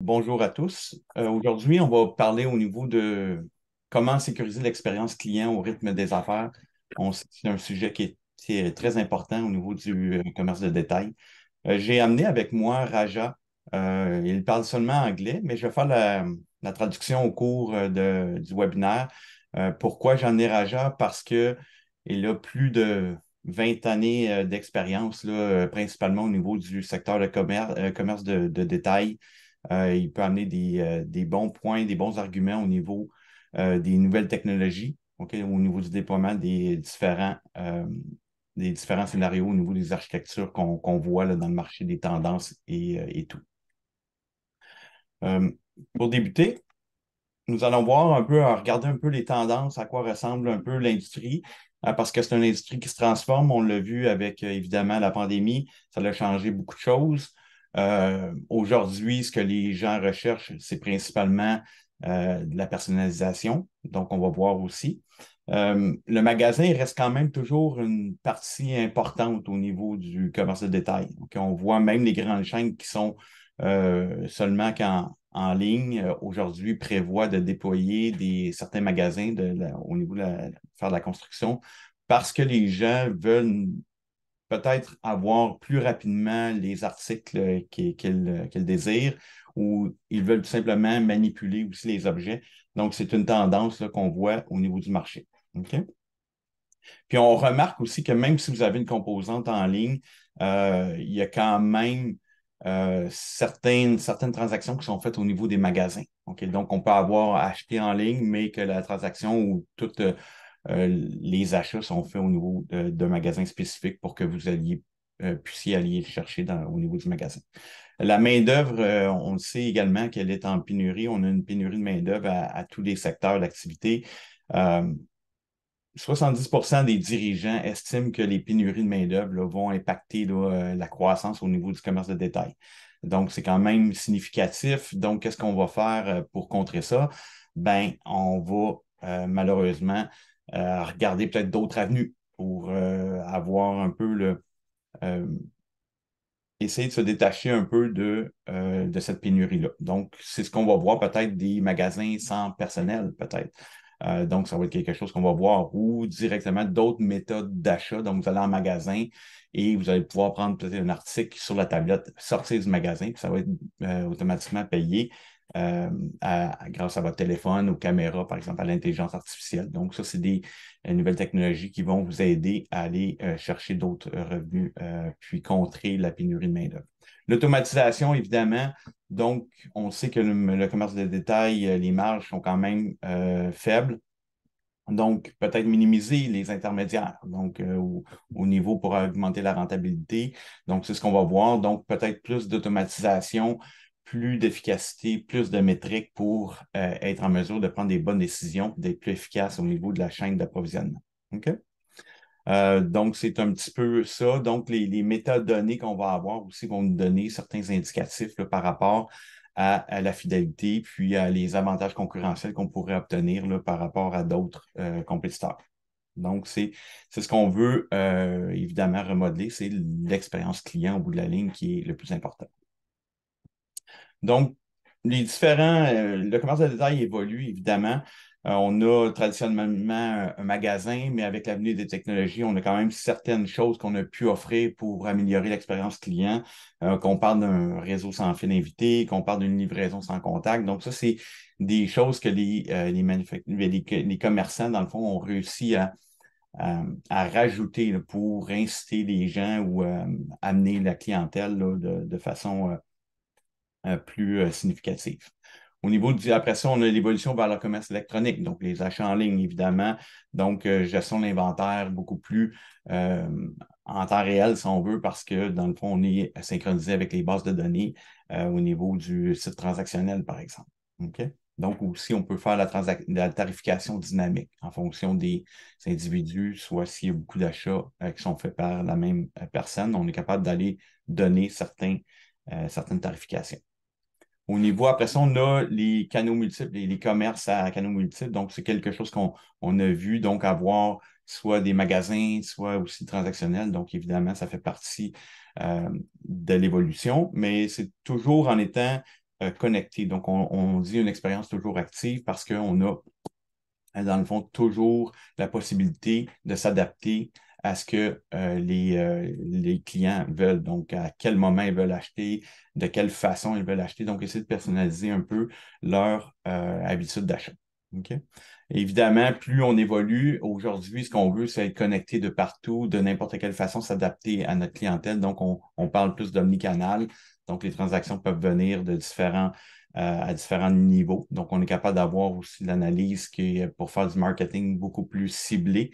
Bonjour à tous. Aujourd'hui, on va parler au niveau de comment sécuriser l'expérience client au rythme des affaires. C'est un sujet qui est très important au niveau du commerce de détail. J'ai amené avec moi Raja. Il parle seulement anglais, mais je vais faire la traduction au cours du webinaire. Pourquoi j'en ai Raja? Parce que il a plus de 20 années d'expérience, là, principalement au niveau du secteur de commerce de détail. Il peut amener des bons points, des bons arguments au niveau des nouvelles technologies, ok, au niveau du déploiement des différents scénarios au niveau des architectures qu'on voit là, dans le marché des tendances et tout. Euh, pour débuter, nous allons voir un peu, regarder un peu les tendances, à quoi ressemble un peu l'industrie, parce que c'est une industrie qui se transforme. On l'a vu avec, évidemment, la pandémie. Ça a changé beaucoup de choses. Aujourd'hui, ce que les gens recherchent, c'est principalement de la personnalisation. Donc, on va voir aussi. Le magasin il reste quand même toujours une partie importante au niveau du commerce de détail. Donc, on voit même les grandes chaînes qui sont seulement en ligne, aujourd'hui, prévoient de déployer certains magasins au niveau faire de la construction parce que les gens veulent peut-être avoir plus rapidement les articles qu'ils désirent ou ils veulent tout simplement manipuler aussi les objets. Donc, c'est une tendance là, qu'on voit au niveau du marché. OK? Puis on remarque aussi que même si vous avez une composante en ligne, il y a quand même certaines transactions qui sont faites au niveau des magasins. OK? Donc, on peut avoir acheté en ligne, mais que la transaction ou toutes les achats sont faits au niveau d'un magasin spécifique pour que vous puissiez aller le chercher au niveau du magasin. La main-d'œuvre, on le sait également qu'elle est en pénurie. On a une pénurie de main-d'œuvre à tous les secteurs d'activité. Euh, 70% des dirigeants estiment que les pénuries de main-d'œuvre là, vont impacter là, la croissance au niveau du commerce de détail. Donc, c'est quand même significatif. Donc, qu'est-ce qu'on va faire pour contrer ça? Ben, on va malheureusement regarder peut-être d'autres avenues pour avoir un peu euh, essayer de se détacher un peu de cette pénurie-là. Donc, c'est ce qu'on va voir peut-être des magasins sans personnel, peut-être. Donc, ça va être quelque chose qu'on va voir ou directement d'autres méthodes d'achat. Donc, vous allez en magasin et vous allez pouvoir prendre peut-être un article sur la tablette, sortir du magasin, puis ça va être automatiquement payé grâce à votre téléphone, aux caméras, par exemple, à l'intelligence artificielle. Donc, ça, c'est des nouvelles technologies qui vont vous aider à aller chercher d'autres revenus, puis contrer la pénurie de main-d'œuvre. L'automatisation, évidemment, donc, on sait que le commerce de détail, les marges sont quand même faibles. Donc, peut-être minimiser les intermédiaires, donc au niveau pour augmenter la rentabilité. Donc, c'est ce qu'on va voir. Donc, peut-être plus d'automatisation, plus d'efficacité, plus de métriques pour être en mesure de prendre des bonnes décisions, d'être plus efficace au niveau de la chaîne d'approvisionnement. OK? Donc, c'est un petit peu ça. Donc, les métadonnées qu'on va avoir aussi vont nous donner certains indicatifs là, par rapport à la fidélité, puis à les avantages concurrentiels qu'on pourrait obtenir là, par rapport à d'autres compétiteurs. Donc, c'est ce qu'on veut évidemment remodeler, c'est l'expérience client au bout de la ligne qui est le plus important. Donc, le commerce de détail évolue, évidemment. On a traditionnellement un magasin, mais avec l'avenue des technologies, on a quand même certaines choses qu'on a pu offrir pour améliorer l'expérience client, qu'on parle d'un réseau sans fil invité, qu'on parle d'une livraison sans contact. Donc, ça, c'est des choses que les commerçants, dans le fond, ont réussi à rajouter là, pour inciter les gens ou amener la clientèle là, de façon plus significative. Après ça, on a l'évolution vers le commerce électronique, donc les achats en ligne, évidemment. Donc, gestion de l'inventaire beaucoup plus en temps réel, si on veut, parce que dans le fond, on est synchronisé avec les bases de données au niveau du site transactionnel, par exemple. OK? Donc, aussi, on peut faire la tarification dynamique en fonction des individus, soit s'il y a beaucoup d'achats qui sont faits par la même personne, on est capable d'aller donner certaines tarifications. Au niveau, après ça, on a les canaux multiples, les commerces à canaux multiples. Donc, c'est quelque chose qu'on a vu, donc avoir soit des magasins, soit aussi transactionnels. Donc, évidemment, ça fait partie de l'évolution, mais c'est toujours en étant connecté. Donc, on dit une expérience toujours active parce qu'on a, dans le fond, toujours la possibilité de s'adapter à ce que les clients veulent. Donc, à quel moment ils veulent acheter, de quelle façon ils veulent acheter. Donc, essayer de personnaliser un peu leur habitude d'achat. OK? Évidemment, plus on évolue, aujourd'hui, ce qu'on veut, c'est être connecté de partout, de n'importe quelle façon, s'adapter à notre clientèle. Donc, on parle plus d'omnicanal. Donc, les transactions peuvent venir de à différents niveaux. Donc, on est capable d'avoir aussi l'analyse qui est pour faire du marketing beaucoup plus ciblé,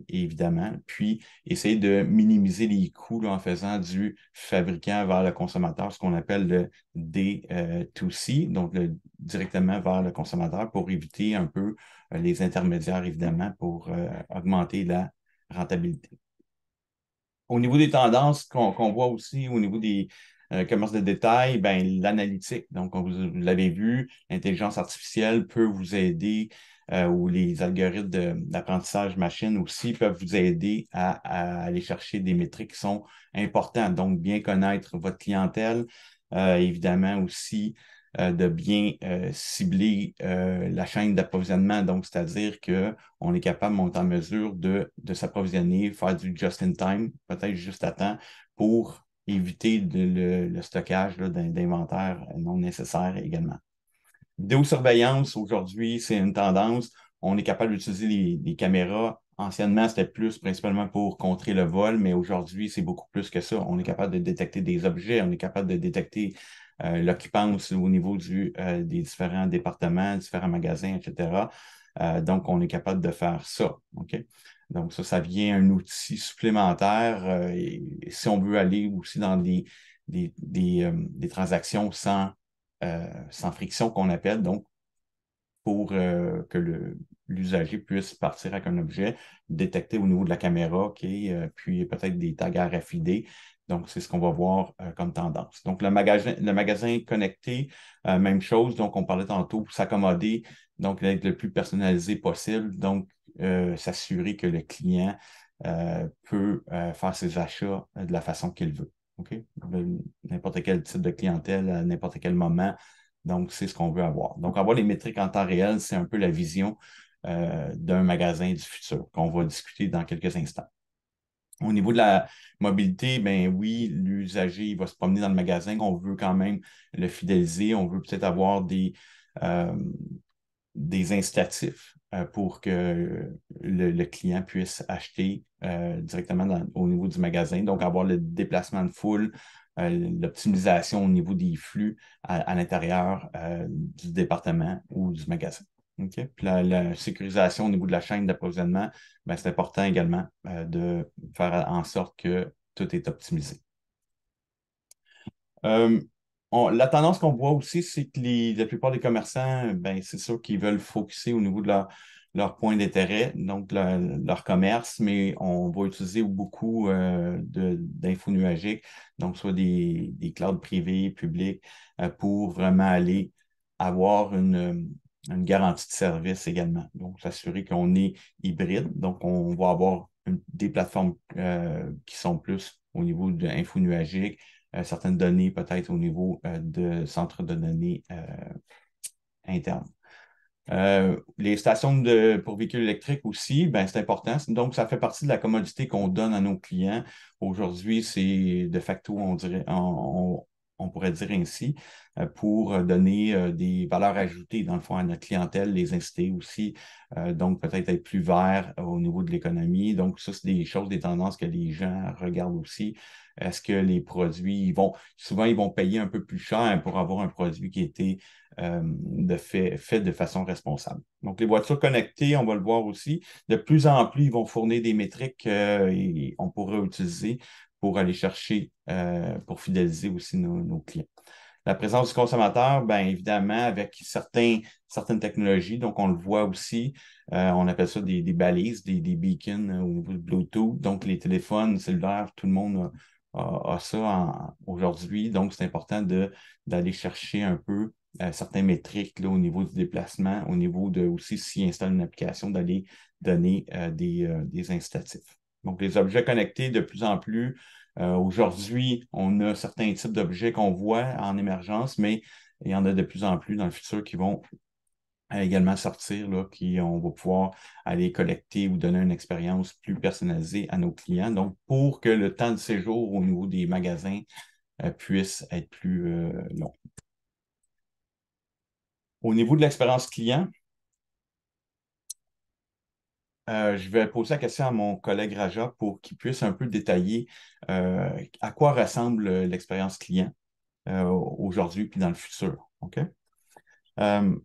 évidemment. Puis, essayer de minimiser les coûts là, en faisant du fabricant vers le consommateur, ce qu'on appelle le D2C, donc directement vers le consommateur pour éviter un peu les intermédiaires, évidemment, pour augmenter la rentabilité. Au niveau des tendances qu'on voit aussi au niveau des commerces de détail, ben, l'analytique. Donc, vous l'avez vu, l'intelligence artificielle peut vous aider ou les algorithmes d'apprentissage machine aussi peuvent vous aider à aller chercher des métriques qui sont importantes. Donc, bien connaître votre clientèle, évidemment aussi de bien cibler la chaîne d'approvisionnement. Donc, c'est-à-dire qu'on est capable, on est en mesure de s'approvisionner, faire du just-in-time, peut-être juste à temps, pour éviter le stockage d'inventaire non nécessaire également. Vidéosurveillance, aujourd'hui, c'est une tendance. On est capable d'utiliser les caméras. Anciennement, c'était plus principalement pour contrer le vol, mais aujourd'hui, c'est beaucoup plus que ça. On est capable de détecter des objets, on est capable de détecter l'occupance au niveau des différents départements, différents magasins, etc. Donc, on est capable de faire ça. OK? Donc, ça vient un outil supplémentaire. Et si on veut aller aussi dans des transactions sans friction qu'on appelle, donc pour que l'usager puisse partir avec un objet, détecter au niveau de la caméra, OK, puis peut-être des tags RFID. Donc, c'est ce qu'on va voir comme tendance. Donc, le magasin connecté, même chose. Donc, on parlait tantôt, s'accommoder, donc être le plus personnalisé possible. Donc, s'assurer que le client peut faire ses achats de la façon qu'il veut. OK? N'importe quel type de clientèle, à n'importe quel moment. Donc, c'est ce qu'on veut avoir. Donc, avoir les métriques en temps réel, c'est un peu la vision d'un magasin du futur qu'on va discuter dans quelques instants. Au niveau de la mobilité, ben oui, l'usager, il va se promener dans le magasin. On veut quand même le fidéliser. On veut peut-être avoir euh, des incitatifs pour que le client puisse acheter directement au niveau du magasin. Donc, avoir le déplacement de foule, l'optimisation au niveau des flux à l'intérieur du département ou du magasin. OK? Puis la sécurisation au niveau de la chaîne d'approvisionnement, ben, c'est important également de faire en sorte que tout est optimisé. Euh, la tendance qu'on voit aussi, c'est que la plupart des commerçants, ben, c'est sûr qu'ils veulent focuser au niveau de leur point d'intérêt, donc leur commerce, mais on va utiliser beaucoup d'infos nuagiques, donc soit des clouds privés, publics, pour vraiment aller avoir une garantie de service également. Donc, s'assurer qu'on est hybride. Donc, on va avoir des plateformes qui sont plus au niveau de l'info nuagique, certaines données peut-être au niveau de centres de données internes. Les stations pour véhicules électriques aussi, ben, c'est important. Donc, ça fait partie de la commodité qu'on donne à nos clients. Aujourd'hui, c'est de facto, on pourrait dire ainsi, pour donner des valeurs ajoutées, dans le fond, à notre clientèle, les inciter aussi. Donc, peut-être être plus vert au niveau de l'économie. Donc, ça, c'est des choses, des tendances que les gens regardent aussi. Est-ce que les produits, souvent, ils vont payer un peu plus cher pour avoir un produit qui était fait de façon responsable. Donc, les voitures connectées, on va le voir aussi, de plus en plus, ils vont fournir des métriques qu'on pourra utiliser pour aller chercher, pour fidéliser aussi nos clients. La présence du consommateur, bien évidemment, avec certaines technologies, donc on le voit aussi, on appelle ça des balises, des beacons au niveau de Bluetooth. Donc, les téléphones cellulaires, tout le monde a ça aujourd'hui. Donc, c'est important d'aller chercher un peu certains métriques là, au niveau du déplacement, au niveau de aussi s'il installe une application, d'aller donner des incitatifs. Donc, les objets connectés, de plus en plus, Aujourd'hui, on a certains types d'objets qu'on voit en émergence, mais il y en a de plus en plus dans le futur qui vont également sortir, là, on va pouvoir aller collecter ou donner une expérience plus personnalisée à nos clients. Donc, pour que le temps de séjour au niveau des magasins puisse être plus long. Au niveau de l'expérience client, je vais poser la question à mon collègue Raja pour qu'il puisse un peu détailler à quoi ressemble l'expérience client aujourd'hui puis dans le futur. OK? Um,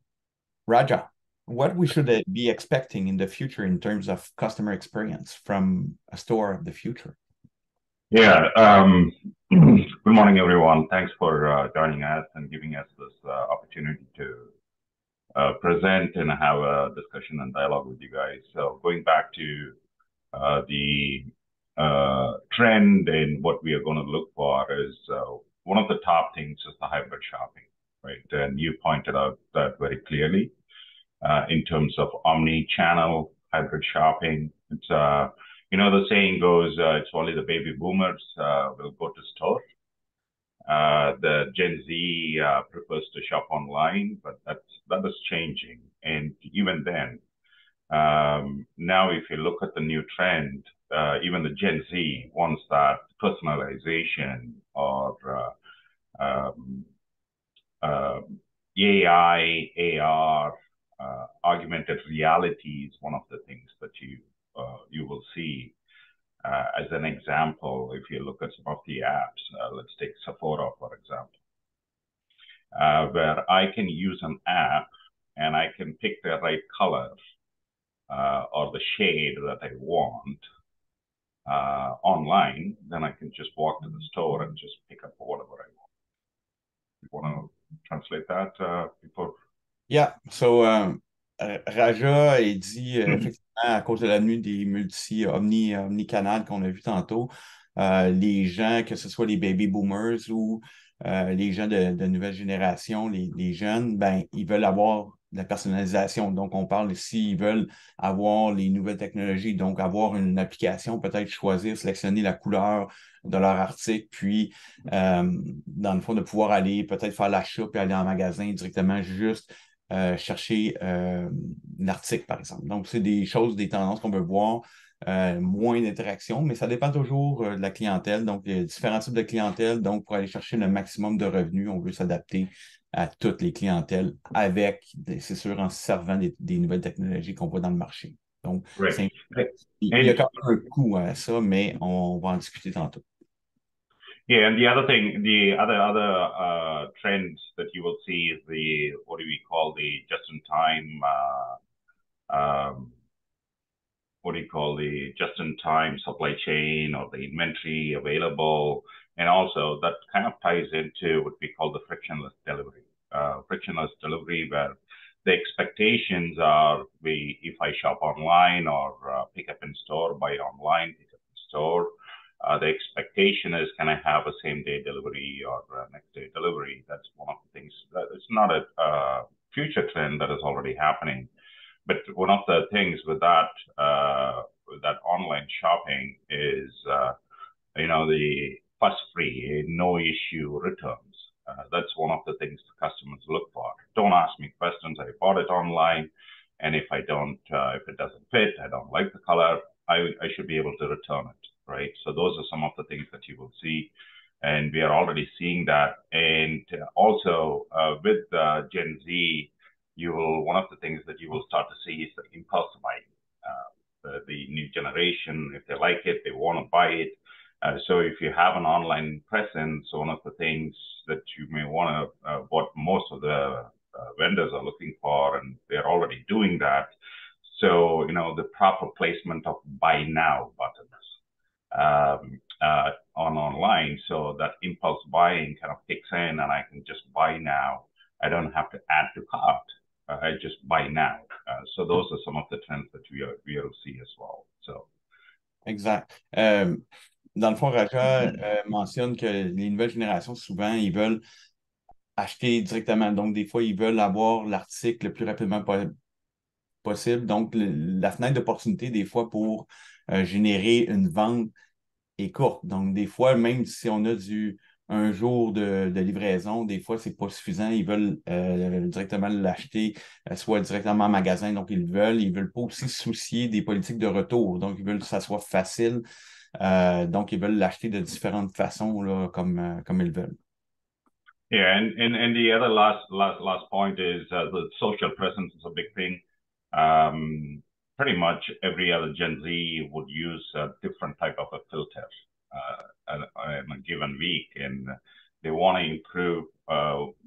Raja, what we should be expecting in the future in terms of customer experience from a store of the future? Yeah. Good morning, everyone. Thanks for joining us and giving us this opportunity to present and have a discussion and dialogue with you guys. So going back to the trend and what we are going to look for is one of the top things is the hybrid shopping, right? And you pointed out that very clearly in terms of omni-channel hybrid shopping. It's the saying goes, it's only the baby boomers will go to store. The Gen Z prefers to shop online, but that is changing. And even then, now if you look at the new trend, even the Gen Z wants that personalization or AI, AR, augmented reality is one of the things that you will see. As an example, if you look at some of the apps, let's take Sephora, for example, where I can use an app and I can pick the right color or the shade that I want online, then I can just walk to the store and just pick up whatever I want. You want to translate that before? Yeah, so Raja il dit effectivement à cause de l'avenue des omnicanales qu'on a vu tantôt, les gens, que ce soit les baby boomers ou les gens de nouvelle génération, les jeunes, ben, ils veulent avoir de la personnalisation. Donc, on parle ici, ils veulent avoir les nouvelles technologies, donc avoir une application, peut-être choisir, sélectionner la couleur de leur article, puis dans le fond, de pouvoir aller peut-être faire l'achat puis aller en magasin directement juste chercher l'article, par exemple. Donc, c'est des choses, des tendances qu'on veut voir, moins d'interaction, mais ça dépend toujours de la clientèle. Donc, il y a différents types de clientèle. Donc, pour aller chercher le maximum de revenus, on veut s'adapter à toutes les clientèles avec, c'est sûr, en se servant des nouvelles technologies qu'on voit dans le marché. Donc, Right. il y a And quand même un coût à ça, mais on va en discuter tantôt. yeah, and the other thing, the other trends that you will see is the what do we call the just-in-time what do you call the just-in-time supply chain or the inventory available, and also that kind of ties into what we call the frictionless delivery. Frictionless delivery, where the expectations are, if I shop online or pick up in store, buy online, pick up in store. The expectation is, can I have a same day delivery or next day delivery? That's one of the things. It's not a future trend that is already happening, but one of the things with that online shopping is, the fuss free, no issue returns. That's one of the things the customers look for. Don't ask me questions. I bought it online, and if I don't, if it doesn't fit, I don't like the color, I should be able to return it, right? So those are some of the things that you will see, and we are already seeing that. And also with Gen Z, one of the things that you will start to see is the impulse buying. The new generation, if they like it, they want to buy it. So if you have an online presence, one of the things that you may want to, what most of the vendors are looking for, and they're already doing that. So, the proper placement of buy now buttons on online, so that impulse buying kind of kicks in and I can just buy now. I don't have to add to cart. I just buy now. So those are some of the trends that we will see as well. So. Exact. Dans le fond, Raja mentionne que les nouvelles générations, souvent, ils veulent acheter directement. Donc, des fois, ils veulent avoir l'article le plus rapidement possible. Donc, la fenêtre d'opportunité, des fois, pour générer une vente est courte. Donc, des fois, même si on a un jour de livraison, des fois, c'est pas suffisant. Ils veulent directement l'acheter, soit directement en magasin. Donc, ils veulent pas aussi se soucier des politiques de retour. Donc, ils veulent que ça soit facile. Donc, ils veulent l'acheter de différentes façons, là, comme ils veulent. Yeah, and the other last point is the social presence is a big thing. Pretty much every other Gen Z would use a different type of a filter in a given week, and they want to improve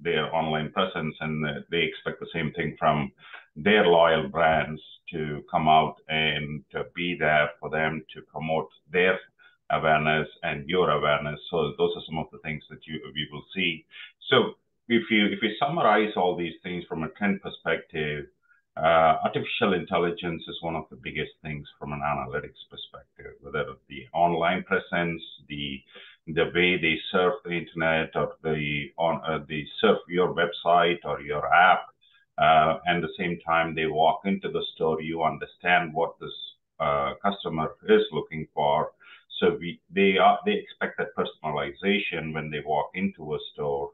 their online presence, and they expect the same thing from their loyal brands to come out and to be there for them to promote their awareness and your awareness. So those are some of the things that we will see. So if we summarize all these things from a trend perspective, artificial intelligence is one of the biggest things from an analytics perspective, whether the online presence, the way they surf the internet, or they surf your website or your app, and at the same time they walk into the store, you understand what this customer is looking for. So they expect that personalization when they walk into a store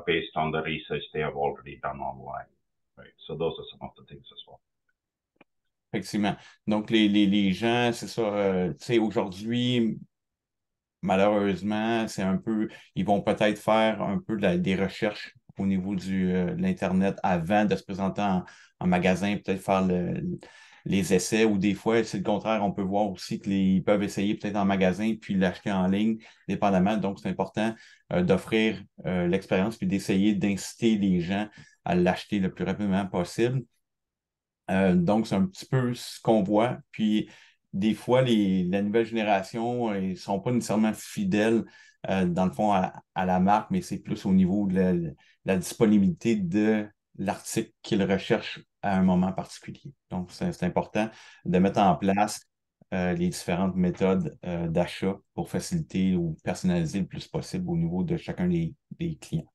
based on the research they have already done online. Right. So those are some of the things as well. Effectivement. Donc, les gens, c'est ça, tu sais, aujourd'hui, malheureusement, c'est un peu, ils vont peut-être faire un peu des recherches au niveau de l'Internet avant de se présenter en magasin, peut-être faire les essais, ou des fois, c'est le contraire, on peut voir aussi qu'ils peuvent essayer peut-être en magasin puis l'acheter en ligne, dépendamment. Donc, c'est important d'offrir l'expérience puis d'essayer d'inciter les gens à l'acheter le plus rapidement possible. Donc, c'est un petit peu ce qu'on voit. Puis, des fois, la nouvelle génération, ils ne sont pas nécessairement fidèles, dans le fond, à la marque, mais c'est plus au niveau de la disponibilité de l'article qu'ils recherchent à un moment particulier. Donc, c'est important de mettre en place les différentes méthodes d'achat pour faciliter ou personnaliser le plus possible au niveau de chacun des clients.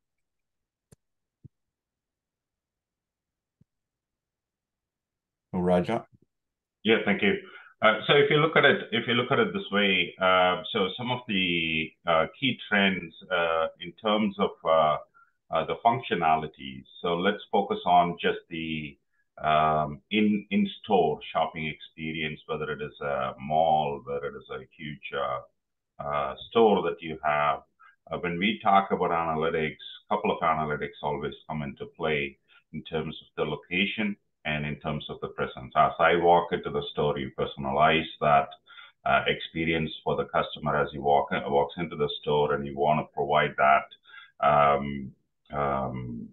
Raja? Yeah, thank you. So if you look at it this way, so some of the key trends in terms of the functionalities. So let's focus on just the in-store shopping experience, whether it is a mall, whether it is a huge store that you have. When we talk about analytics, a couple of analytics always come into play in terms of the location and in terms of the presence. As I walk into the store, you personalize that experience for the customer as he walks into the store, and you want to provide that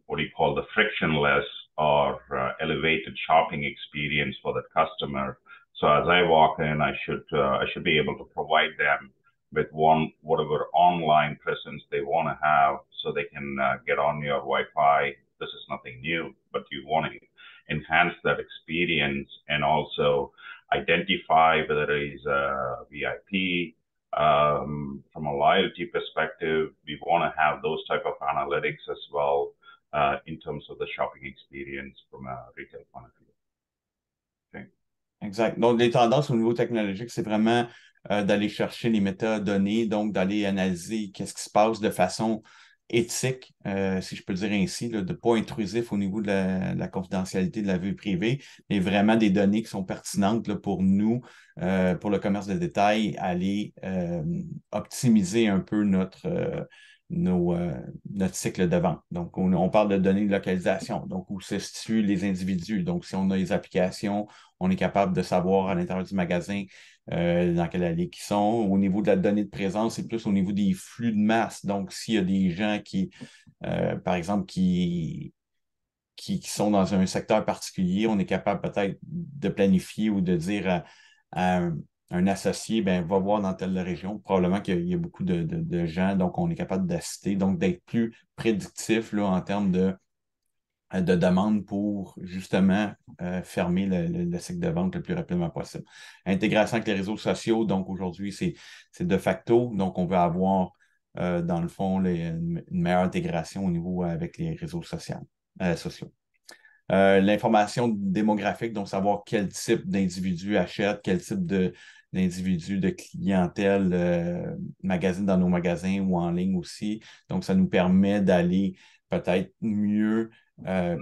what do you call the frictionless or elevated shopping experience for that customer. So as I walk in, I should be able to provide them with whatever online presence they want to have, so they can get on your Wi-Fi. This is nothing new, but you want to enhance that experience and also identify whether it is a VIP. From a loyalty perspective, we want to have those type of analytics as well in terms of the shopping experience from a retail point of view. Okay. Exact. Donc, les tendances au niveau technologique, c'est vraiment d'aller chercher les métadonnées, donc d'aller analyser qu'est-ce qui se passe de façon éthique, si je peux dire ainsi, là, de ne pas intrusif au niveau de la confidentialité de la vie privée, mais vraiment des données qui sont pertinentes là, pour nous, pour le commerce de détail, aller optimiser un peu notre cycle de vente. Donc, on parle de données de localisation, donc où se situent les individus. Donc, si on a les applications, on est capable de savoir à l'intérieur du magasin dans quelle allée ils sont. Au niveau de la donnée de présence, c'est plus au niveau des flux de masse. Donc, s'il y a des gens par exemple, qui sont dans un secteur particulier, on est capable peut-être de planifier ou de dire à un associé, ben, va voir dans telle région. Probablement qu'il y a beaucoup de gens, donc on est capable d'assister, donc d'être plus prédictif là, en termes de demande pour justement fermer le cycle de vente le plus rapidement possible. Intégration avec les réseaux sociaux, donc aujourd'hui, c'est de facto. Donc, on veut avoir, dans le fond, une meilleure intégration au niveau avec les réseaux sociaux. L'information démographique, donc savoir quel type d'individu achète, quel type d'individus, de clientèle magasinent dans nos magasins ou en ligne aussi. Donc, ça nous permet d'aller peut-être mieux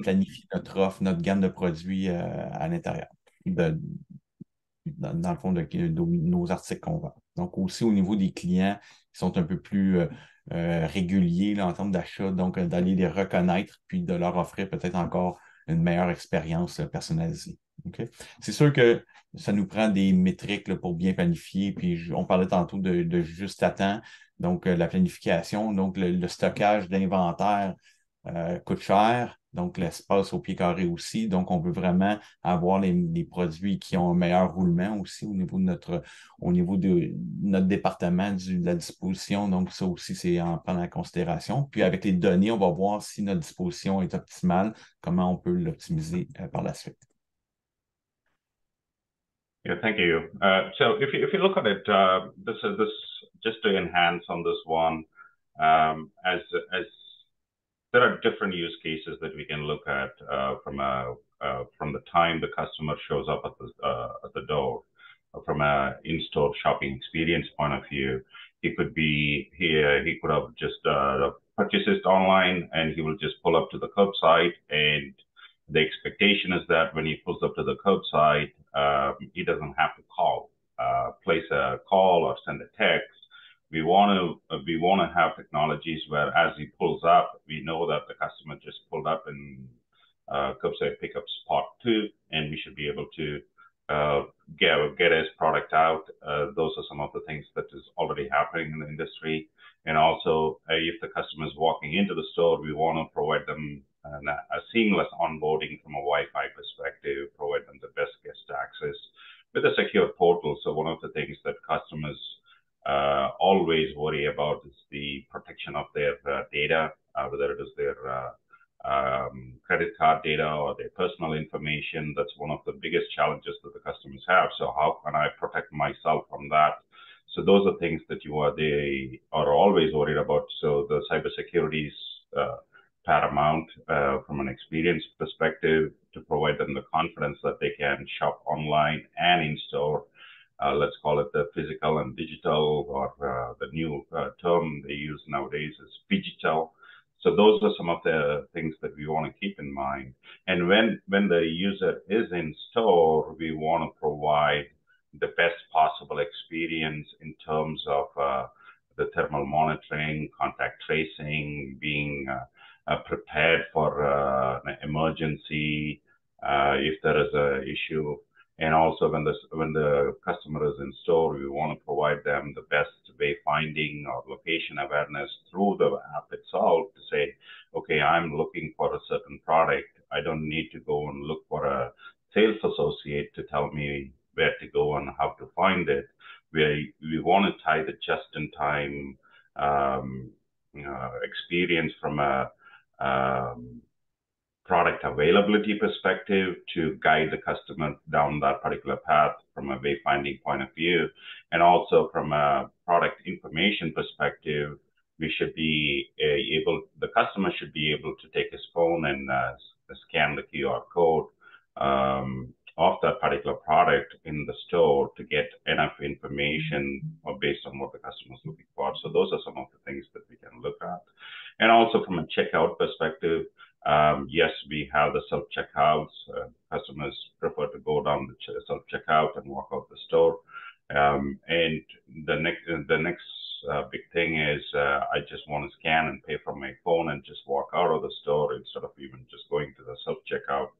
planifier notre offre, notre gamme de produits à l'intérieur, dans le fond de nos articles qu'on vend. Donc, aussi au niveau des clients qui sont un peu plus réguliers là, en termes d'achat, donc d'aller les reconnaître puis de leur offrir peut-être encore une meilleure expérience personnalisée. Okay? C'est sûr que ça nous prend des métriques là, pour bien planifier. Puis on parlait tantôt de juste à temps, donc la planification, donc le stockage d'inventaire coûte cher, donc l'espace au pied carré aussi. Donc, on veut vraiment avoir les produits qui ont un meilleur roulement aussi au niveau de notre département de la disposition. Donc, ça aussi, c'est en prendre en considération. Puis, avec les données, on va voir si notre disposition est optimale, comment on peut l'optimiser par la suite. Yeah, thank you. So if you look at it, this just to enhance on this one, as there are different use cases that we can look at from the time the customer shows up at the door, from a in-store shopping experience point of view. He could be here. He could have just purchased it online, and he will just pull up to the curbside. And the expectation is that when he pulls up to the curbside, he doesn't have to place a call or send a text. We want to have technologies where as he pulls up, we know that the customer just pulled up in curbside pickup spot 2, and we should be able to get his product out. Those are some of the things that is already happening in the industry. And also, if the customer is walking into the store, we want to provide them a seamless onboarding from a Wi-Fi perspective, provide them the best guest access with a secure portal. So one of the things that customers always worry about is the protection of their data, whether it is their credit card data or their personal information. That's one of the biggest challenges that the customers have. So how can I protect myself from that? So those are things that they are always worried about. So the cybersecurity is paramount from an experience perspective to provide them the confidence that they can shop online and in store. Let's call it the physical and digital, or the new term they use nowadays is phygital. So those are some of the things that we want to keep in mind. And when the user is in store, we want to provide the best possible experience in terms of the thermal monitoring, contact tracing, being prepared for an emergency if there is an issue. And also when the customer is in store, we want to provide them the best wayfinding or location awareness through the app itself to say, okay, I'm looking for a certain product. I don't need to go and look for a sales associate to tell me where to go and how to find it. We want to tie the just-in-time experience from a product availability perspective to guide the customer down that particular path from a wayfinding point of view. And also from a product information perspective, we should be the customer should be able to take his phone and scan the QR code of that particular product in the store to get enough information based on what the customer is looking for. So those are some of the things that we can look at. And also from a checkout perspective, yes, we have the self-checkouts. Customers prefer to go down the self-checkout and walk out the store. And the next big thing is I just want to scan and pay from my phone and just walk out of the store instead of even just going to the self-checkout.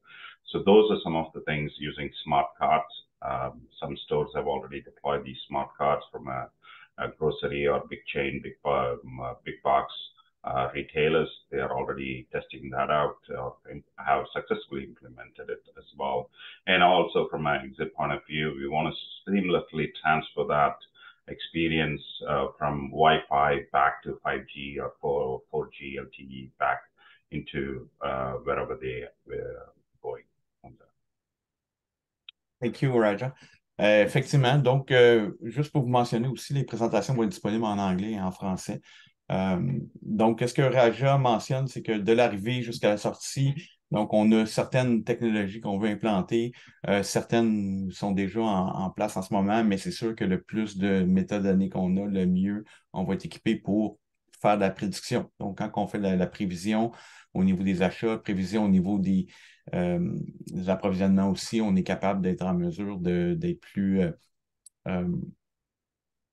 So those are some of the things using smart cards. Some stores have already deployed these smart cards from a grocery or big chain, big box retailers. They are already testing that out or have successfully implemented it as well. And also from an exit point of view, we want to seamlessly transfer that experience from Wi-Fi back to 5G or 4G LTE back into wherever they were going. Thank you, Raja. Effectivement, donc, juste pour vous mentionner aussi, les présentations vont être disponibles en anglais et en français. Donc, ce que Raja mentionne, c'est que de l'arrivée jusqu'à la sortie, Donc, on a certaines technologies qu'on veut implanter. Certaines sont déjà en place en ce moment, mais c'est sûr que le plus de métadonnées qu'on a, le mieux on va être équipé pour faire de la prédiction. Donc, quand on fait la prévision au niveau des achats, prévision au niveau des approvisionnements aussi, on est capable d'être en mesure d'être plus euh,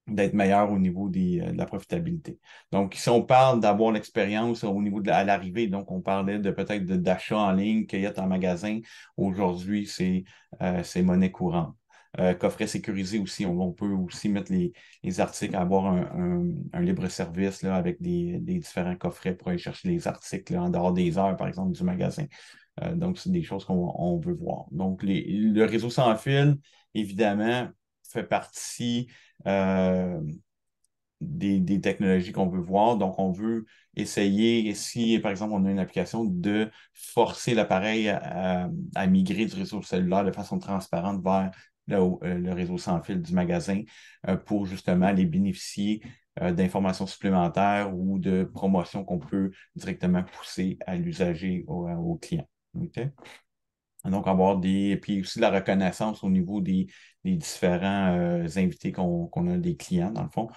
d'être meilleur au niveau de la profitabilité. Donc, si on parle d'avoir l'expérience au niveau à l'arrivée, donc on parlait de peut-être d'achat en ligne, cueillette en magasin, aujourd'hui, c'est monnaie courante. Coffret sécurisé aussi, on peut aussi mettre les articles, avoir un libre-service là, avec des différents coffrets pour aller chercher les articles là, en dehors des heures, par exemple, du magasin. Donc, c'est des choses qu'on veut voir. Donc, le réseau sans fil, évidemment, fait partie euh, des technologies qu'on veut voir. Donc, on veut essayer, si par exemple on a une application, de forcer l'appareil à migrer du réseau cellulaire de façon transparente vers le réseau sans fil du magasin pour justement les bénéficier d'informations supplémentaires ou de promotions qu'on peut directement pousser à l'usager, au client. OK? Donc, avoir puis aussi la reconnaissance au niveau des différents invités qu'on a des clients, dans le fond,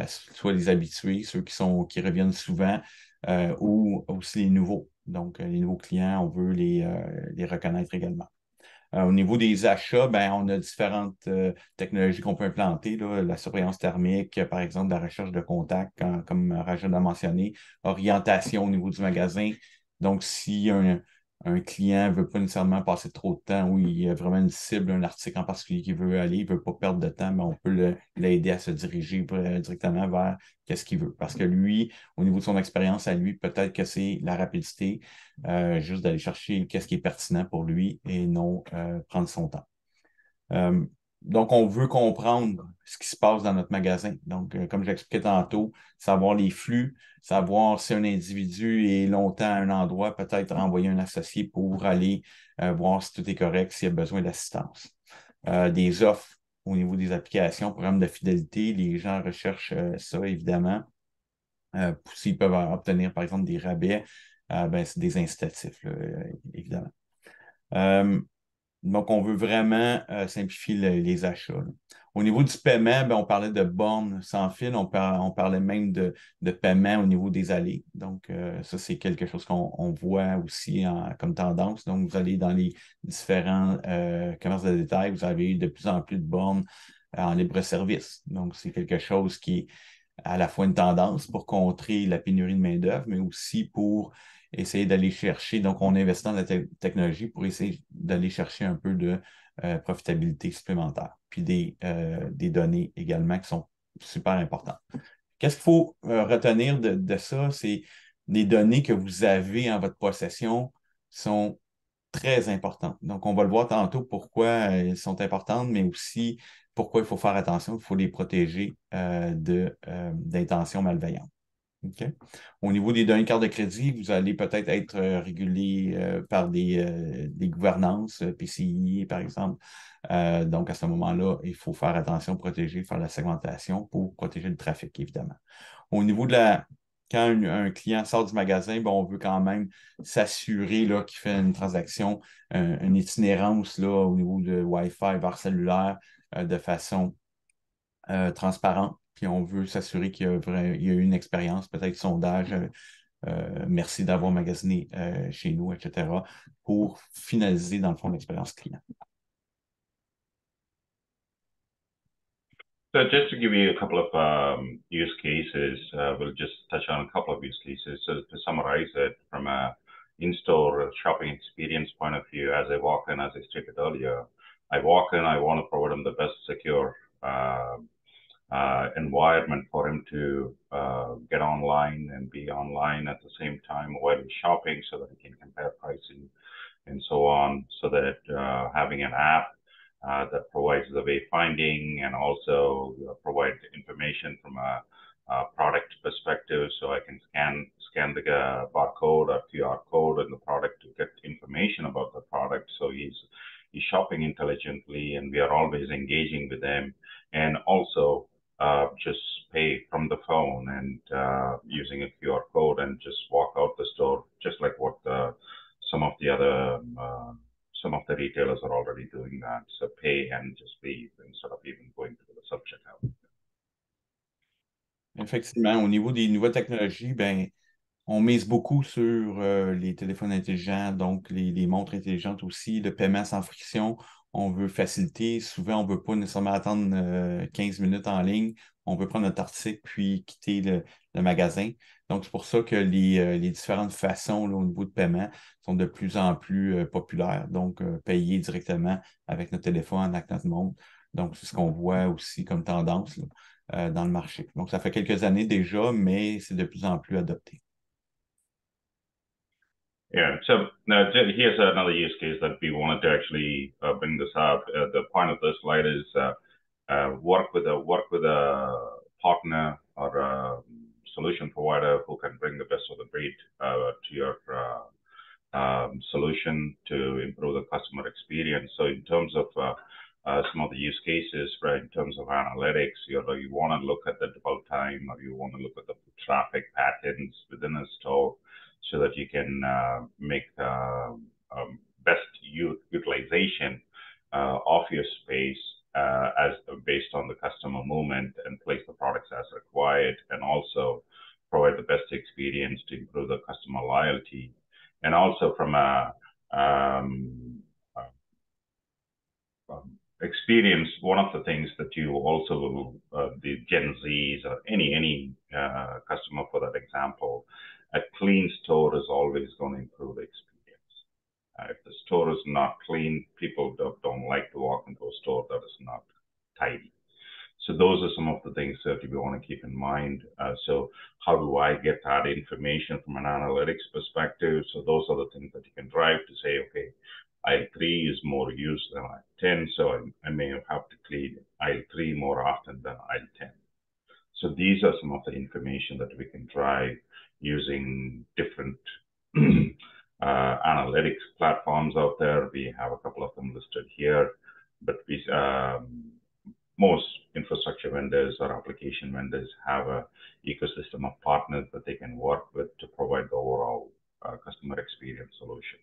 soit les habitués, ceux qui reviennent souvent, ou aussi les nouveaux. Donc, les nouveaux clients, on veut les reconnaître également. Au niveau des achats, ben, on a différentes technologies qu'on peut implanter, là, la surveillance thermique, par exemple, la recherche de contacts, comme Rajat l'a mentionné, orientation au niveau du magasin. Donc, si un client ne veut pas nécessairement passer trop de temps où il y a vraiment une cible, un article en particulier qu'il veut aller, il ne veut pas perdre de temps, mais on peut l'aider à se diriger directement vers qu'est-ce qu'il veut. Parce que lui, au niveau de son expérience à lui, peut-être que c'est la rapidité, juste d'aller chercher qu'est-ce qui est pertinent pour lui et non prendre son temps. Euh, donc, on veut comprendre ce qui se passe dans notre magasin. Donc, comme j'expliquais tantôt, savoir les flux, savoir si un individu est longtemps à un endroit, peut-être envoyer un associé pour aller voir si tout est correct, s'il y a besoin d'assistance. Des offres au niveau des applications, programmes de fidélité, les gens recherchent ça, évidemment. S'ils peuvent obtenir, par exemple, des rabais, ben, c'est des incitatifs, là, évidemment. Euh, donc, on veut vraiment simplifier les achats, là. Au niveau du paiement, ben, on parlait de bornes sans fil, on parlait même de paiement au niveau des allées. Donc, ça, c'est quelque chose qu'on voit aussi comme tendance. Donc, vous allez dans les différents commerces de détail, vous avez de plus en plus de bornes en libre-service. Donc, c'est quelque chose qui est à la fois une tendance pour contrer la pénurie de main-d'œuvre, mais aussi pour essayer d'aller chercher. Donc, on investit dans la technologie pour essayer d'aller chercher un peu de profitabilité supplémentaire, puis des données également qui sont super importantes. Qu'est-ce qu'il faut retenir de ça? C'est les données que vous avez en votre possession sont très importantes. Donc, on va le voir tantôt pourquoi elles sont importantes, mais aussi pourquoi il faut faire attention, il faut les protéger d'intentions malveillantes. OK? Au niveau des données de carte de crédit, vous allez peut-être être régulé par des gouvernances, PCI par exemple. Donc, à ce moment-là, il faut faire attention, protéger, faire la segmentation pour protéger le trafic, évidemment. Au niveau quand un client sort du magasin, bon, on veut quand même s'assurer là, qu'il fait une transaction, une itinérance là, au niveau de Wi-Fi vers cellulaire de façon transparente. Puis on veut s'assurer il y a eu une expérience, peut-être sondage, merci d'avoir magasiné chez nous, etc., pour finaliser, dans le fond, l'expérience client. So just to give you a couple of use cases, we'll just touch on a couple of use cases. So to summarize it from a in-store shopping experience point of view, as I walk in, as I stated earlier, I walk in, I want to provide them the best secure environment for him to get online and be online at the same time while he's shopping so that he can compare pricing and so on, so that having an app that provides the wayfinding and also provide information from a product perspective, so I can scan the barcode or QR code in the product to get information about the product. So he's shopping intelligently, and we are always engaging with them, and also just pay from the phone and using a QR code and just walk out the store, just like what some of the other some of the retailers are already doing that. So pay and just leave instead of even going to the self-checkout. Effectivement, au niveau des nouvelles technologies, ben, on mise beaucoup sur les téléphones intelligents, donc les montres intelligentes aussi, le paiement sans friction. On veut faciliter. Souvent, on ne veut pas nécessairement attendre 15 minutes en ligne. On veut prendre notre article puis quitter le magasin. Donc, c'est pour ça que les différentes façons là, au niveau de paiement sont de plus en plus populaires. Donc, payer directement avec notre téléphone, avec notre montre. Donc, c'est ce qu'on voit aussi comme tendance là, dans le marché. Donc, ça fait quelques années déjà, mais c'est de plus en plus adopté. Yeah, so here's another use case that we wanted to actually bring this up. The point of this slide is work with a partner or a solution provider who can bring the best of the breed to your solution to improve the customer experience. So in terms of some of the use cases, right, in terms of analytics, you want to look at the dwell time, or you want to look at the traffic patterns within a store, so that you can make best utilization of your space as based on the customer movement, and place the products as required, and also provide the best experience to improve the customer loyalty. And also from a experience, one of the things that you also, the Gen Zs or any customer for that example, a clean store is always going to improve the experience. If the store is not clean, people don't like to walk into a store that is not tidy. So those are some of the things that we want to keep in mind. So how do I get that information from an analytics perspective? So those are the things that you can drive to say, okay, aisle 3 is more used than aisle 10, so I may have to clean aisle 3 more often than aisle 10. So these are some of the information that we can drive using different analytics platforms out there. We have a couple of them listed here, but most infrastructure vendors or application vendors have an ecosystem of partners that they can work with to provide the overall customer experience solution.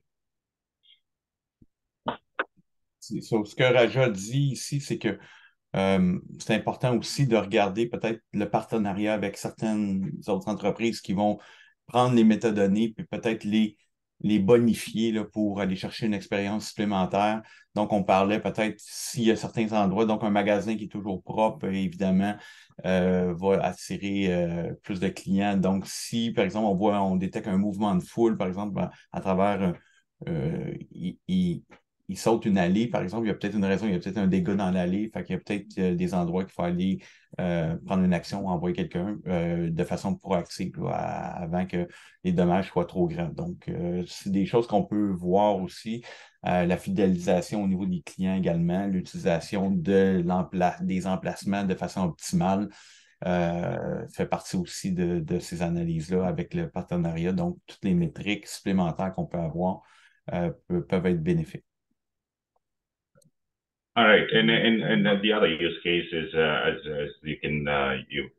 Ce que Raja dit ici, c'est que c'est important aussi de regarder peut-être le partenariat avec certaines autres entreprises qui vont prendre les métadonnées puis peut-être les bonifier là, pour aller chercher une expérience supplémentaire. Donc, on parlait peut-être s'il y a certains endroits, donc un magasin qui est toujours propre, évidemment, va attirer plus de clients. Donc, si, par exemple, on détecte un mouvement de foule, par exemple, à travers il saute une allée, par exemple, il y a peut-être une raison, il y a peut-être un dégât dans l'allée, fait qu'il y a peut-être des endroits qu'il faut aller prendre une action ou envoyer quelqu'un de façon proactive là, avant que les dommages soient trop grands. Donc, c'est des choses qu'on peut voir aussi. La fidélisation au niveau des clients également, l'utilisation des emplacements de façon optimale fait partie aussi de ces analyses-là avec le partenariat. Donc, toutes les métriques supplémentaires qu'on peut avoir peuvent être bénéfiques. All right, and the other use case is as you can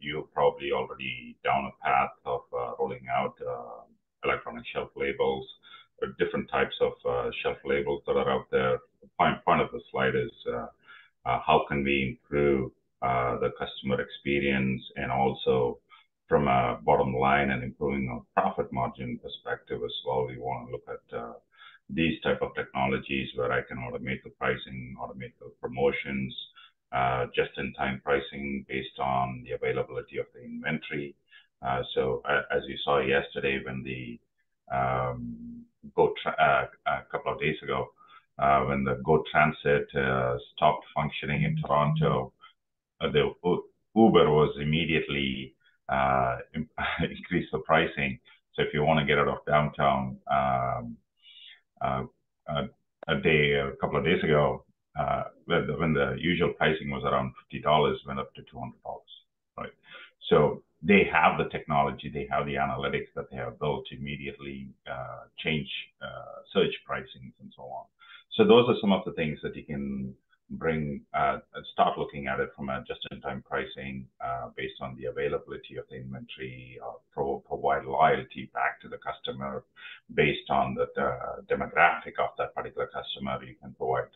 you're probably already down a path of rolling out electronic shelf labels, or different types of shelf labels that are out there. The point of the slide is how can we improve the customer experience, and also from a bottom line and improving our profit margin perspective as well. We want to look at these type of technologies where I can automate the pricing, automate the promotions, just-in-time pricing based on the availability of the inventory. So as you saw yesterday, when the a couple of days ago, when the GO Transit stopped functioning in Toronto, the Uber was immediately increased the pricing. So if you want to get out of downtown, a couple of days ago, when the usual pricing was around $50, went up to $200, right? So they have the technology, they have the analytics that they have built to immediately change search pricings and so on. So those are some of the things that you can start looking at it from a just-in-time pricing based on the availability of the inventory, provide loyalty back to the customer based on the demographic of that particular customer. You can provide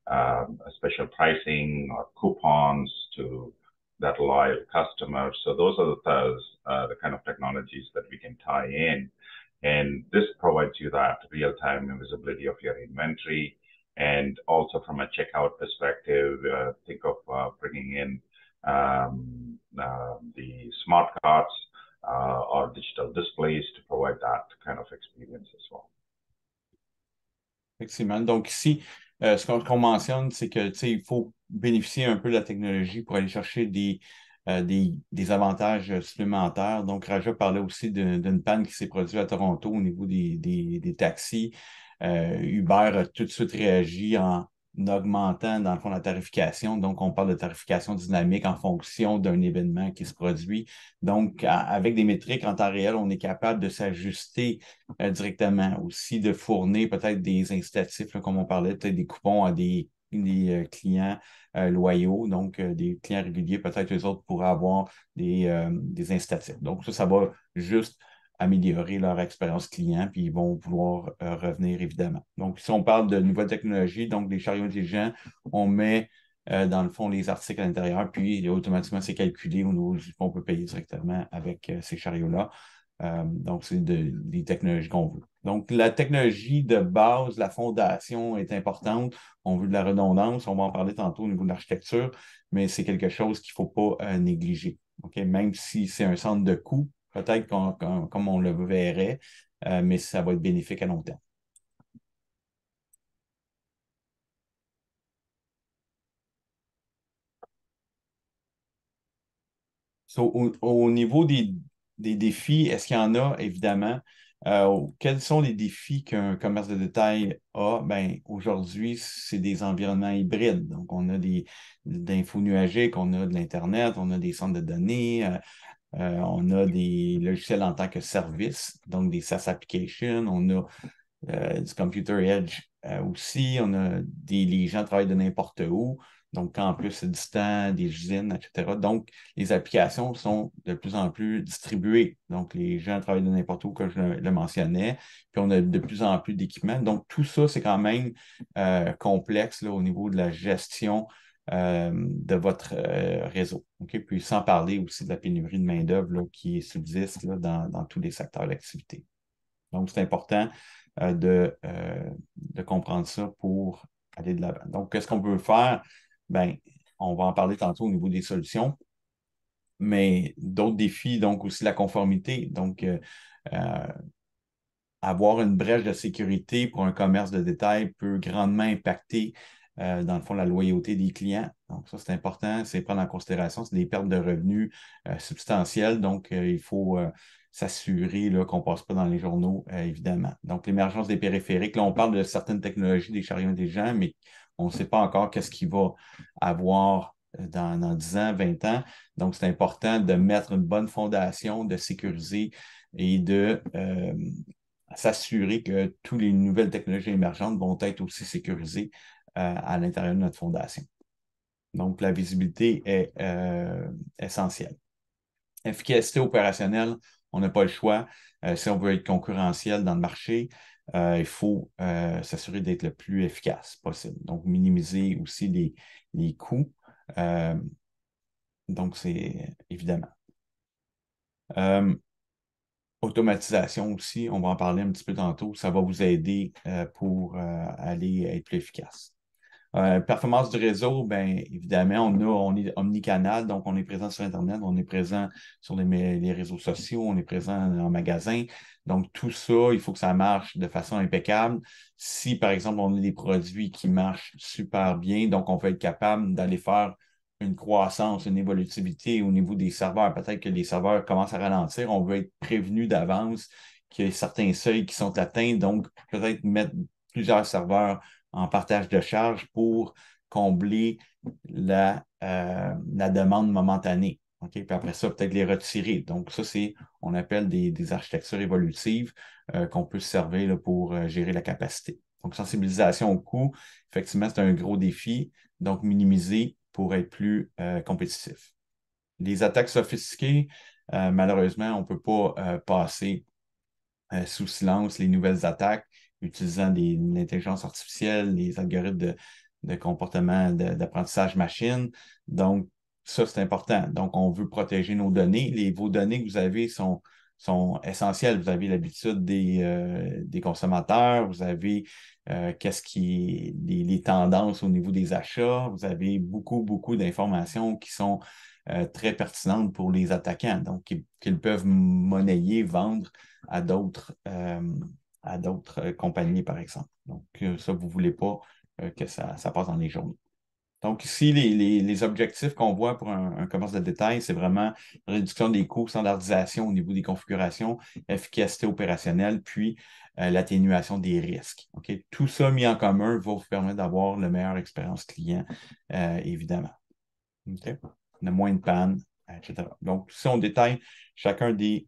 a special pricing or coupons to that loyal customer. So those are the kind of technologies that we can tie in. And this provides you that real-time visibility of your inventory. And also from a checkout perspective, think of bringing in the smart cards or digital displays to provide that kind of experience as well. Effectivement. Donc ici, ce qu'on mentionne, c'est que il faut bénéficier un peu de la technologie pour aller chercher des avantages supplémentaires. Donc, Raja parlait aussi d'une panne qui s'est produite à Toronto au niveau des taxis. Uber a tout de suite réagi en augmentant, dans le fond, la tarification. Donc, on parle de tarification dynamique en fonction d'un événement qui se produit. Donc, avec des métriques en temps réel, on est capable de s'ajuster directement. Aussi, de fournir peut-être des incitatifs, là, comme on parlait, peut-être des coupons à des clients loyaux, donc des clients réguliers, peut-être eux autres pourraient avoir des incitatifs. Donc, ça va juste améliorer leur expérience client, puis ils vont vouloir revenir, évidemment. Donc, si on parle de nouvelles technologies, donc des chariots intelligents, on met dans le fond les articles à l'intérieur, puis automatiquement, c'est calculé au niveau du on peut payer directement avec ces chariots-là. Donc, c'est des technologies qu'on veut. Donc, la technologie de base, la fondation est importante. On veut de la redondance. On va en parler tantôt au niveau de l'architecture, mais c'est quelque chose qu'il ne faut pas négliger. Okay? Même si c'est un centre de coût, peut-être comme on le verrait, mais ça va être bénéfique à long terme. So, au niveau des défis, est-ce qu'il y en a, évidemment? Quels sont les défis qu'un commerce de détail a? Ben, aujourd'hui, c'est des environnements hybrides. Donc, on a des infos nuagiques, on a de l'Internet, on a des centres de données, on a des logiciels en tant que service, donc des SaaS applications, on a du Computer Edge aussi, les gens travaillent de n'importe où, donc en plus c'est distant, des usines, etc. Donc, les applications sont de plus en plus distribuées. Donc, les gens travaillent de n'importe où, comme je le mentionnais, puis on a de plus en plus d'équipements. Donc, tout ça, c'est quand même complexe là, au niveau de la gestion de votre réseau. Okay? Puis sans parler aussi de la pénurie de main-d'œuvre qui subsiste là, dans tous les secteurs d'activité. Donc, c'est important de comprendre ça pour aller de l'avant. Donc, qu'est-ce qu'on peut faire? Ben, on va en parler tantôt au niveau des solutions, mais d'autres défis, donc aussi la conformité. Donc, avoir une brèche de sécurité pour un commerce de détail peut grandement impacter, dans le fond, la loyauté des clients. Donc, ça, c'est important, c'est prendre en considération, c'est des pertes de revenus substantielles. Donc, il faut s'assurer qu'on ne passe pas dans les journaux, évidemment. Donc, l'émergence des périphériques, là, on parle de certaines technologies, des chariots intelligents, mais on ne sait pas encore qu'est-ce qu'il va avoir dans 10 ans, 20 ans. Donc, c'est important de mettre une bonne fondation, de sécuriser et de s'assurer que toutes les nouvelles technologies émergentes vont être aussi sécurisées à l'intérieur de notre fondation. Donc, la visibilité est essentielle. Efficacité opérationnelle, on n'a pas le choix. Si on veut être concurrentiel dans le marché, il faut s'assurer d'être le plus efficace possible. Donc, minimiser aussi les coûts. Donc, c'est évidemment. Automatisation aussi, on va en parler un petit peu tantôt, ça va vous aider pour aller être plus efficace. Performance du réseau, bien évidemment, on est omnicanal, donc on est présent sur Internet, on est présent sur les réseaux sociaux, on est présent en magasin. Donc, tout ça, il faut que ça marche de façon impeccable. Si, par exemple, on a des produits qui marchent super bien, donc on peut être capable d'aller faire une croissance, une évolutivité au niveau des serveurs. Peut-être que les serveurs commencent à ralentir. On veut être prévenu d'avance qu'il y a certains seuils qui sont atteints, donc peut-être mettre plusieurs serveurs en partage de charge pour combler la demande momentanée. Okay? Puis après ça, peut-être les retirer. Donc, ça, on appelle des architectures évolutives qu'on peut se servir là, pour gérer la capacité. Donc, sensibilisation au coût, effectivement, c'est un gros défi. Donc, minimiser pour être plus compétitif. Les attaques sophistiquées, malheureusement, on ne peut pas passer sous silence les nouvelles attaques utilisant l'intelligence artificielle, les algorithmes de comportement d'apprentissage machine. Donc, ça, c'est important. Donc, on veut protéger nos données. Vos données que vous avez sont essentielles. Vous avez l'habitude des consommateurs, vous avez les tendances au niveau des achats, vous avez beaucoup, beaucoup d'informations qui sont très pertinentes pour les attaquants, donc qu'ils peuvent monnayer, vendre à d'autres compagnies, par exemple. Donc, ça, vous ne voulez pas que ça passe dans les journaux. Donc, ici, les objectifs qu'on voit pour un commerce de détail, c'est vraiment réduction des coûts, standardisation au niveau des configurations, efficacité opérationnelle, puis l'atténuation des risques. OK? Tout ça mis en commun va vous permettre d'avoir la meilleure expérience client, évidemment. OK? On a moins de panne, etc. Donc, si on détaille chacun des